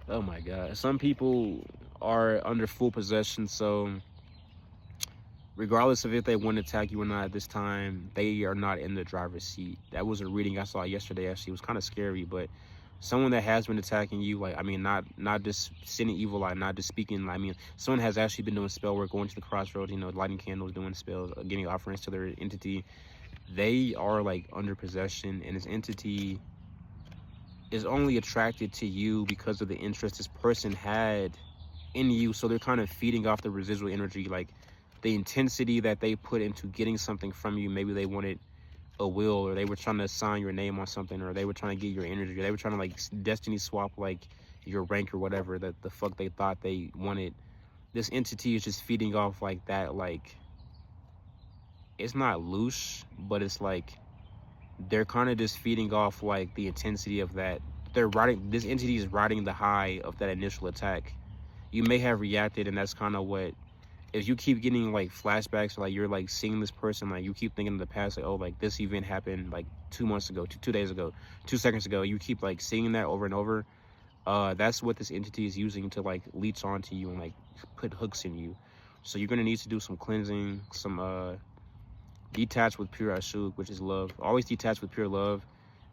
Oh my god. Some people are under full possession, so regardless of if they want to attack you or not at this time, they are not in the driver's seat. That was a reading I saw yesterday. Actually, it was kind of scary, but someone that has been attacking you, like, I mean, not just sending evil eye, not just speaking, I mean, someone has actually been doing spell work, going to the crossroads, lighting candles, doing spells, getting offerings to their entity. They are like under possession, and this entity is only attracted to you because of the interest this person had in you. So they're kind of feeding off the residual energy, like the intensity that they put into getting something from you. Maybe they wanted a will, or they were trying to assign your name on something, or they were trying to get your energy, or they were trying to like destiny swap like your rank or whatever that the fuck they thought they wanted. This entity is just feeding off like that. Like, it's not loose, but it's like they're kind of just feeding off like the intensity of that. This entity is riding the high of that initial attack. You may have reacted, and that's kind of what, if you keep getting like flashbacks, like you're like seeing this person, like you keep thinking of the past, like, oh, like this event happened like 2 months ago, 2 days ago, 2 seconds ago. You keep like seeing that over and over. That's what this entity is using to like leech onto you and like put hooks in you. So you're gonna need to do some cleansing, some detach with pure ashuk, which is love. Always detach with pure love.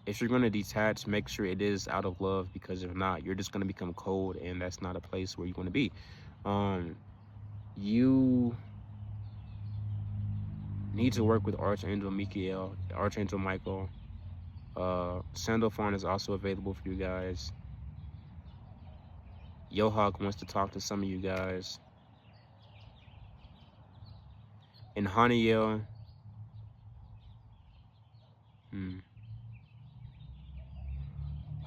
If you're gonna detach, make sure it is out of love, because if not, you're just gonna become cold, and that's not a place where you want to be. You need to work with Archangel Michael, Archangel Michael. Sandalphon is also available for you guys. Yohawk wants to talk to some of you guys. And Haniel.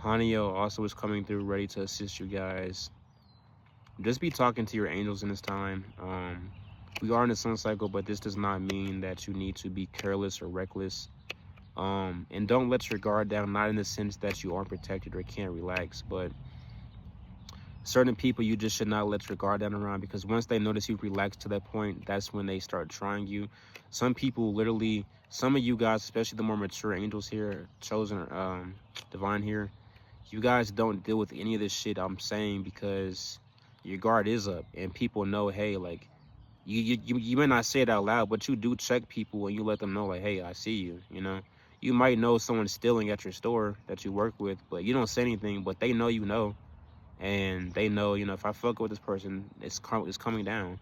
Haniel also is coming through, ready to assist you guys. Just be talking to your angels in this time. We are in the sun cycle, but this does not mean that you need to be careless or reckless. And don't let your guard down, not in the sense that you aren't protected or can't relax, but certain people you just should not let your guard down around, because once they notice you relax to that point, that's when they start trying you. Some people literally, some of you guys, especially the more mature angels here, chosen, divine here, you guys don't deal with any of this shit I'm saying because your guard is up, and people know, hey, like, you may not say it out loud, but you do check people and you let them know, like, hey, I see you. You might know someone's stealing at your store that you work with, but you don't say anything, but they know you know. And they know, if I fuck with this person, it's coming down.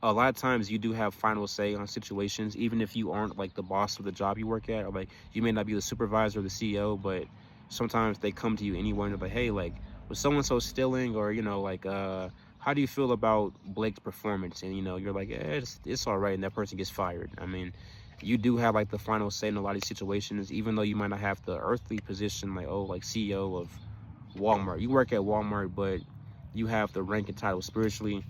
A lot of times you do have final say on situations, even if you aren't like the boss of the job you work at, or like you may not be the supervisor or the CEO, but sometimes they come to you anyway and they're like, hey, like, was so-and-so stealing? Or, like, how do you feel about Blake's performance? And, you're like, it's all right, and that person gets fired. I mean, you do have like the final say in a lot of these situations, even though you might not have the earthly position, like, oh, like CEO of Walmart. You work at Walmart, but you have the rank and title spiritually.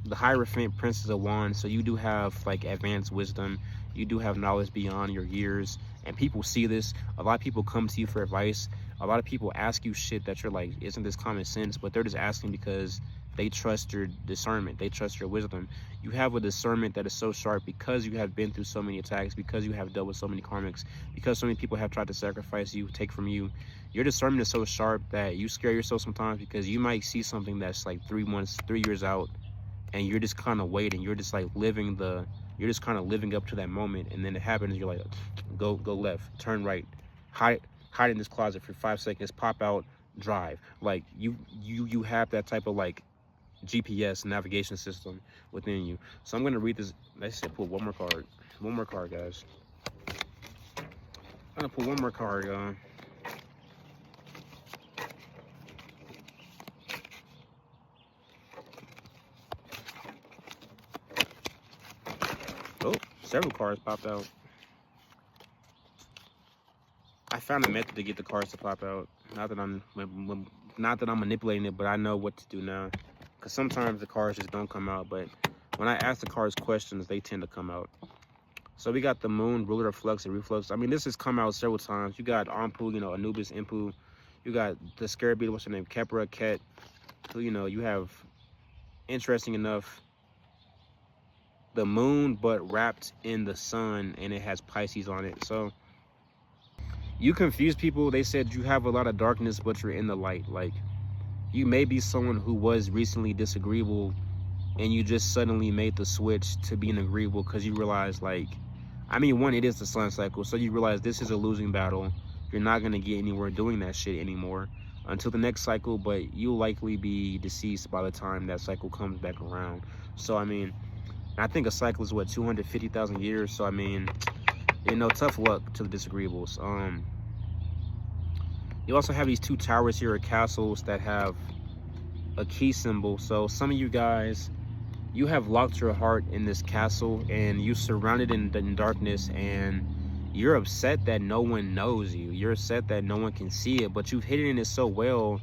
The Hierophant, Princess of Wands, so you do have like advanced wisdom. You do have knowledge beyond your years, and people see this. A lot of people come to you for advice. A lot of people ask you shit that you're like, isn't this common sense? But they're just asking because they trust your discernment. They trust your wisdom. You have a discernment that is so sharp because you have been through so many attacks, because you have dealt with so many karmics, because so many people have tried to sacrifice you, take from you. Your discernment is so sharp that you scare yourself sometimes, because you might see something that's like 3 months, 3 years out, and you're just kind of waiting. You're just like you're just kind of living up to that moment, and then it happens. You're like, go left, turn right, hide in this closet for 5 seconds, pop out, drive. Like you have that type of like GPS navigation system within you. So I'm gonna read this. Let's say pull one more card, guys. I'm gonna pull one more card, y'all. Oh, several cards popped out. I found a method to get the cards to pop out. Not that I'm manipulating it, but I know what to do now. Because sometimes the cards just don't come out, but when I ask the cards questions, they tend to come out. So we got the Moon, ruler of flux and reflux. I mean, this has come out several times. You got Anpu, you know, Anubis, Impu. You got the Scarabee, what's her name? Kepra, Ket. So, you know, you have, interesting enough, the moon, but wrapped in the sun, and it has Pisces on it. So you confuse people. They said you have a lot of darkness, but you're in the light. Like, you may be someone who was recently disagreeable, and you just suddenly made the switch to being agreeable because you realize, like, I mean, one, it is the sun cycle, so you realize this is a losing battle. You're not going to get anywhere doing that shit anymore until the next cycle, but you'll likely be deceased by the time that cycle comes back around. So, I mean, I think a cycle is, what, 250,000 years? So, I mean, you know, tough luck to the disagreeables. You also have these 2 towers here, or castles, that have a key symbol. So some of you guys, you have locked your heart in this castle, and you surrounded in darkness, and you're upset that no one knows you. You're upset that no one can see it, but you've hidden it so well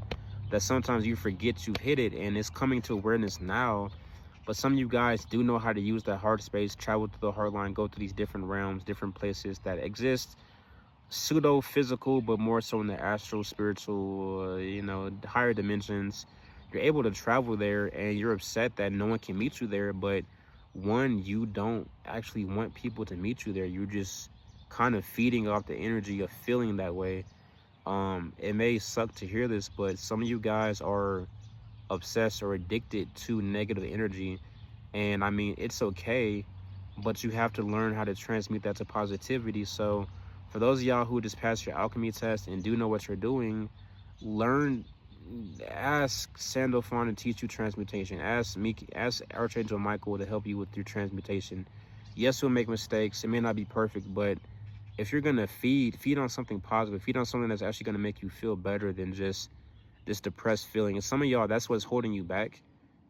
that sometimes you forget you've hid it, and it's coming to awareness now. But some of you guys do know how to use that heart space, travel through the heart line, go to these different realms, different places that exist, pseudo-physical, but more so in the astral, spiritual, you know, higher dimensions. You're able to travel there, and you're upset that no one can meet you there. But one, you don't actually want people to meet you there. You're just kind of feeding off the energy of feeling that way. It may suck to hear this, but some of you guys are obsessed or addicted to negative energy, and I mean, it's okay, but you have to learn how to transmute that to positivity. So for those of y'all who just passed your alchemy test and do know what you're doing, learn, ask Sandalphon to teach you transmutation. Ask Archangel Michael to help you with your transmutation. Yes, we'll make mistakes. It may not be perfect, but if you're gonna feed on something positive, feed on something that's actually gonna make you feel better than just this depressed feeling. And some of y'all, that's what's holding you back,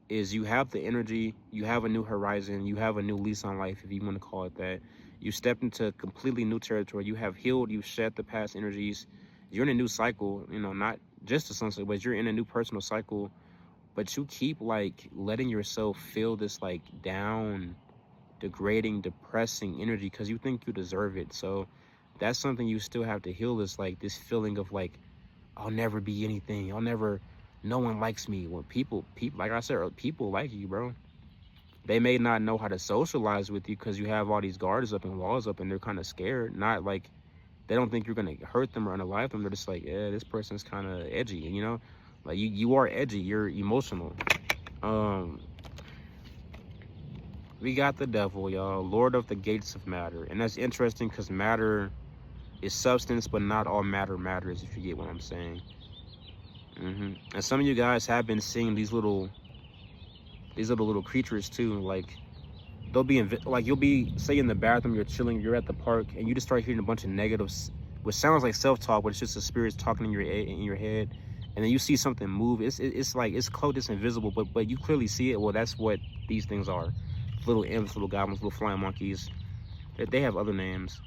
is you have the energy, you have a new horizon, you have a new lease on life, if you want to call it that. You stepped into completely new territory. You have healed, you've shed the past energies. You're in a new cycle, you know, not just the sunset, but you're in a new personal cycle. But you keep like letting yourself feel this like down, degrading, depressing energy because you think you deserve it. So that's something you still have to heal, is like this feeling of like, I'll never be anything. No one likes me. When people, like I said, people like you, bro. They may not know how to socialize with you because you have all these guards up and walls up, and they're kind of scared. Not like they don't think you're gonna hurt them or unalive them. They're just like, yeah, this person's kind of edgy, you know? Like you are edgy. You're emotional. We got the devil, y'all, Lord of the gates of matter, and that's interesting because matter is substance, but not all matter matters, if you get what I'm saying. And some of you guys have been seeing these little creatures too. Like they'll be like, you'll be, say, in the bathroom, you're chilling, you're at the park, and you just start hearing a bunch of negatives, which sounds like self-talk, but it's just the spirits talking in your head. And then you see something move. It's like it's cloaked, it's invisible, but you clearly see it. Well, that's what these things are: little imps, little goblins, little flying monkeys. They have other names.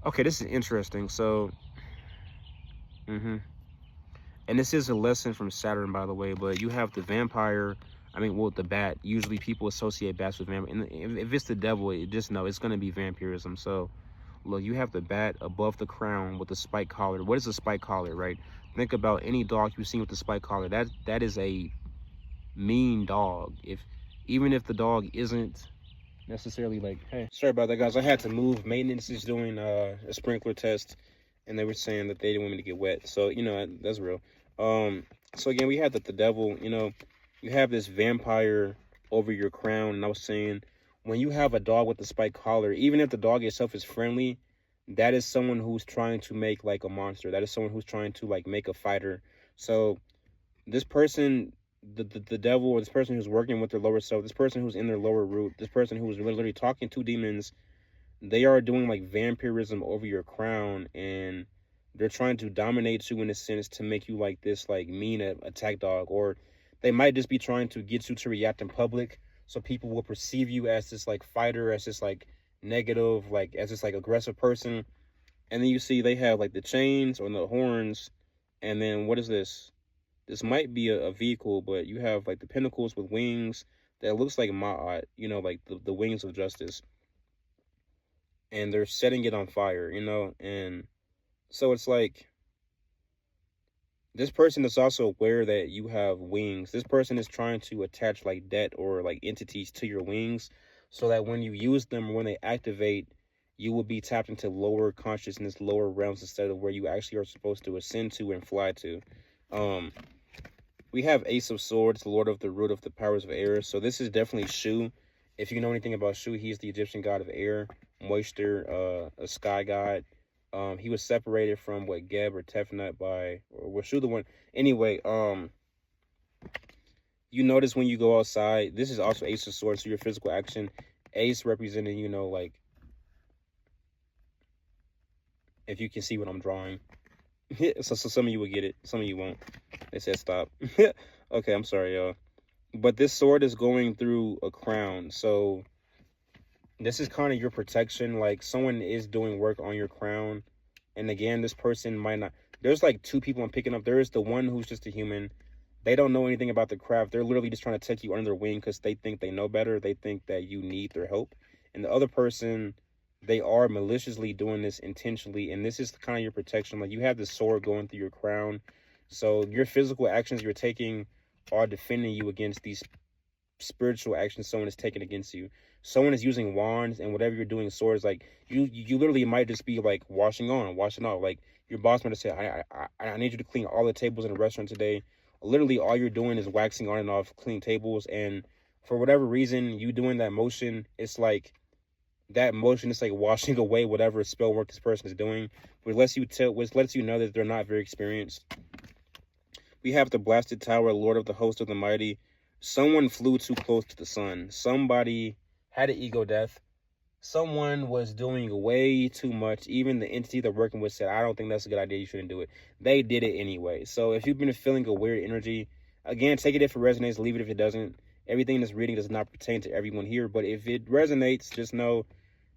Okay, this is interesting. So, and this is a lesson from Saturn, by the way. But you have the vampire. I mean, well, the bat. Usually, people associate bats with vampire. And if it's the devil, just know it's going to be vampirism. So, look, you have the bat above the crown with the spike collar. What is a spike collar, right? Think about any dog you've seen with the spike collar. That is a mean dog. Even if the dog isn't necessarily like, hey, sorry about that, guys. I had to move. Maintenance is doing a sprinkler test, and they were saying that they didn't want me to get wet. So that's real. So again, we had that the devil. You have this vampire over your crown, and I was saying, when you have a dog with a spike collar, even if the dog itself is friendly, that is someone who's trying to make like a monster. That is someone who's trying to like make a fighter. So this person, the devil, or this person who's working with their lower self, this person who's in their lower root, this person who's literally talking to demons, they are doing like vampirism over your crown, and they're trying to dominate you in a sense to make you like this like mean attack dog, or they might just be trying to get you to react in public so people will perceive you as this like fighter, as this like negative, like as this like aggressive person. And then you see they have like the chains or the horns, and then what is this? This might be a vehicle, but you have like the pinnacles with wings that looks like Ma'at, like the wings of justice. And they're setting it on fire, and so it's like this person is also aware that you have wings. This person is trying to attach like debt or like entities to your wings so that when you use them, when they activate, you will be tapped into lower consciousness, lower realms instead of where you actually are supposed to ascend to and fly to. We have Ace of Swords, Lord of the Root of the Powers of Air. So this is definitely Shu. If you know anything about Shu, he's the Egyptian god of air, moisture, a sky god. He was separated from Geb or Tefnut by, or was Shu the one? Anyway, you notice when you go outside, this is also Ace of Swords, so your physical action. Ace representing, like, if you can see what I'm drawing. So some of you will get it, some of you won't. They said stop. Okay, I'm sorry, y'all. But this sword is going through a crown, so this is kind of your protection. Like, someone is doing work on your crown, and again, this person might not. There's like two people I'm picking up. There is the one who's just a human. They don't know anything about the craft. They're literally just trying to take you under their wing because they think they know better. They think that you need their help. And the other person, they are maliciously doing this intentionally, and this is kind of your protection. Like, you have this sword going through your crown, so your physical actions you're taking are defending you against these spiritual actions someone is taking against you. Someone is using wands, and whatever you're doing, swords, like you literally might just be like washing off. Like, your boss might have said, I need you to clean all the tables in the restaurant today. Literally all you're doing is waxing on and off clean tables, and for whatever reason, you doing that motion, it's like that motion is like washing away whatever spell work this person is doing, which lets you know that they're not very experienced. We have the Blasted Tower, Lord of the Host of the Mighty. Someone flew too close to the sun. Somebody had an ego death. Someone was doing way too much. Even the entity they're working with said, I don't think that's a good idea. You shouldn't do it. They did it anyway. So if you've been feeling a weird energy, again, take it if it resonates, leave it if it doesn't. Everything in this reading does not pertain to everyone here. But if it resonates, just know,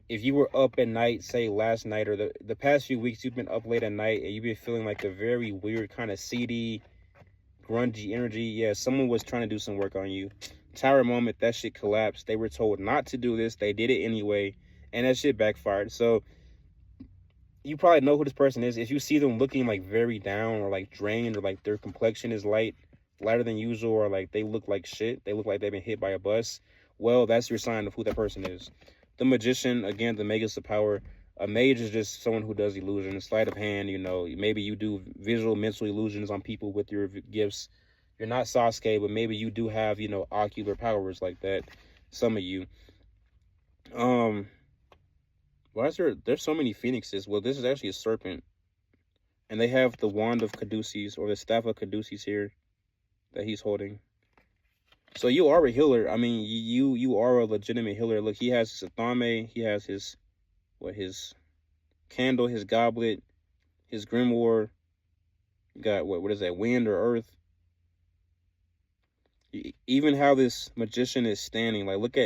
if you were up at night, say last night or the past few weeks, you've been up late at night and you've been feeling like a very weird kind of seedy, grungy energy, yeah, someone was trying to do some work on you. Tower moment, that shit collapsed. They were told not to do this. They did it anyway, and that shit backfired. So you probably know who this person is. If you see them looking like very down or like drained, or like their complexion is lighter than usual, or like they look like shit, they look like they've been hit by a bus, well, that's your sign of who that person is. The Magician, again, the Magus of Power. A mage is just someone who does illusions, sleight of hand. Maybe you do visual, mental illusions on people with your gifts. You're not Sasuke, but maybe you do have, ocular powers like that. Some of you. Why is there's so many phoenixes? Well, this is actually a serpent. And they have the Wand of Caduceus, or the Staff of Caduceus here that he's holding. So you are a healer. I mean, you are a legitimate healer. Look, he has his Athame, he has his candle, his goblet, his grimoire. You got what is that, wind or earth? Even how this magician is standing, like look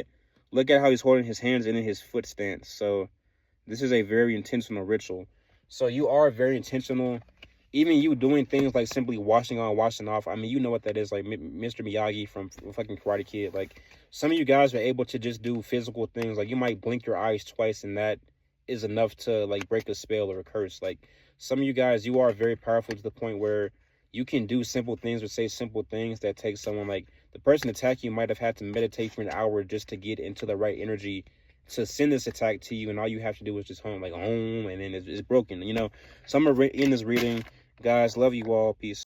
at how he's holding his hands in his foot stance. So this is a very intentional ritual. So you are very intentional. Even you doing things like simply washing on, washing off. I mean, you know what that is, like Mr. Miyagi from fucking Karate Kid. Like, some of you guys are able to just do physical things. Like, you might blink your eyes twice, and that is enough to like break a spell or a curse. Like, some of you guys, you are very powerful to the point where you can do simple things or say simple things that take someone, like the person attacking you might have had to meditate for an hour just to get into the right energy to send this attack to you, and all you have to do is just home, like home, and then it's broken, you know. So I'm gonna end this reading, guys. Love you all. Peace.